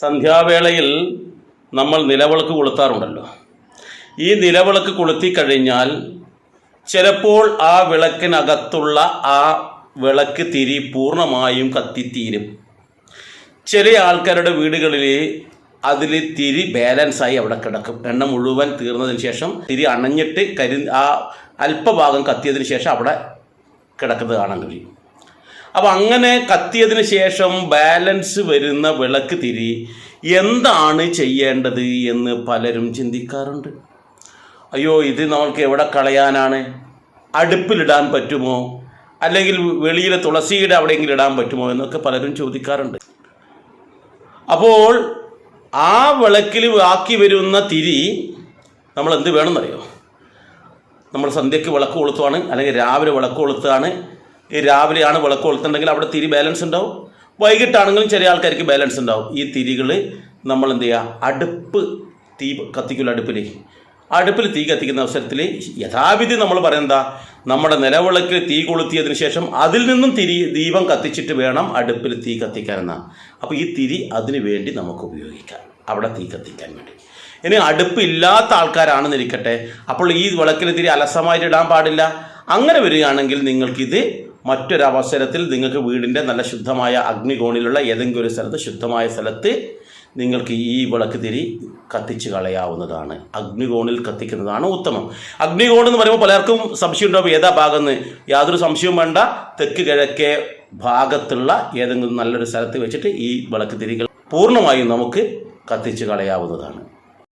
സന്ധ്യാവേളയിൽ നമ്മൾ നിലവിളക്ക് കൊളുത്താറുണ്ടല്ലോ. ഈ നിലവിളക്ക് കൊളുത്തി കഴിഞ്ഞാൽ ചിലപ്പോൾ ആ വിളക്കിനകത്തുള്ള ആ വിളക്ക് തിരി പൂർണ്ണമായും കത്തിത്തീരും. ചില ആൾക്കാരുടെ വീടുകളിൽ അതിൽ തിരി ബാലൻസായി അവിടെ കിടക്കും. എണ്ണ മുഴുവൻ തീർന്നതിന് ശേഷം തിരി അണഞ്ഞിട്ട് ആ അല്പഭാഗം കത്തിയതിന് ശേഷം അവിടെ കിടക്കുന്നത് കാണാൻ കഴിയും. അപ്പോൾ അങ്ങനെ കത്തിയതിന് ശേഷം ബാലൻസ് വരുന്ന വിളക്ക് തിരി എന്താണ് ചെയ്യേണ്ടത് എന്ന് പലരും ചിന്തിക്കാറുണ്ട്. അയ്യോ, ഇത് നമ്മൾക്ക് എവിടെ കളയാനാണ്? അടുപ്പിലിടാൻ പറ്റുമോ? അല്ലെങ്കിൽ വെളിയിലെ തുളസിയുടെ അവിടെയെങ്കിലും ഇടാൻ പറ്റുമോ എന്നൊക്കെ പലരും ചോദിക്കാറുണ്ട്. അപ്പോൾ ആ വിളക്കിൽ ബാക്കി വരുന്ന തിരി നമ്മൾ എന്ത് വേണമെന്നറിയോ? നമ്മൾ സന്ധ്യയ്ക്ക് വിളക്ക് കൊളുത്തുവാണ്, അല്ലെങ്കിൽ രാവിലെ വിളക്ക് കൊളുത്തുകയാണ്. ഈ രാവിലെയാണ് വിളക്ക് കൊളുത്തുണ്ടെങ്കിൽ അവിടെ തിരി ബാലൻസ് ഉണ്ടാവും. വൈകിട്ടാണെങ്കിലും ചെറിയ ആൾക്കാർക്ക് ബാലൻസ് ഉണ്ടാവും. ഈ തിരികൾ നമ്മൾ എന്ത് ചെയ്യുക? അടുപ്പ് തീ കത്തിക്കില്ല. അടുപ്പിൽ തീ കത്തിക്കുന്ന അവസരത്തിൽ യഥാവിധി നമ്മൾ പറയുന്നതാ, നമ്മുടെ നിലവിളക്കിൽ തീ കൊളുത്തിയതിന് ശേഷം അതിൽ നിന്നും ദീപം കത്തിച്ചിട്ട് വേണം അടുപ്പിൽ തീ കത്തിക്കാനെന്നാണ്. അപ്പോൾ ഈ തിരി അതിന് വേണ്ടി നമുക്ക് ഉപയോഗിക്കാം, അവിടെ തീ കത്തിക്കാൻ വേണ്ടി. ഇനി അടുപ്പ് ഇല്ലാത്ത ആൾക്കാരാണെന്നിരിക്കട്ടെ, അപ്പോൾ ഈ വിളക്കിൽ തിരി അലസമായിട്ട് ഇടാൻ പാടില്ല. അങ്ങനെ വരികയാണെങ്കിൽ നിങ്ങൾക്കിത് മറ്റൊരവസരത്തിൽ നിങ്ങൾക്ക് വീടിൻ്റെ നല്ല ശുദ്ധമായ അഗ്നികോണിലുള്ള ഏതെങ്കിലും ഒരു സ്ഥലത്ത്, ശുദ്ധമായ സ്ഥലത്ത് നിങ്ങൾക്ക് ഈ വിളക്ക് തിരി കത്തിച്ച് കളയാവുന്നതാണ്. അഗ്നികോണിൽ കത്തിക്കുന്നതാണ് ഉത്തമം. അഗ്നികോൺ എന്ന് പറയുമ്പോൾ പലർക്കും സംശയം ഉണ്ടാവും, ഏതാ ഭാഗം എന്ന്. യാതൊരു സംശയവും വേണ്ട. തെക്ക് കിഴക്കേ ഭാഗത്തുള്ള ഏതെങ്കിലും നല്ലൊരു സ്ഥലത്ത് വെച്ചിട്ട് ഈ വിളക്ക് തിരികൾ പൂർണ്ണമായും നമുക്ക് കത്തിച്ച് കളയാവുന്നതാണ്.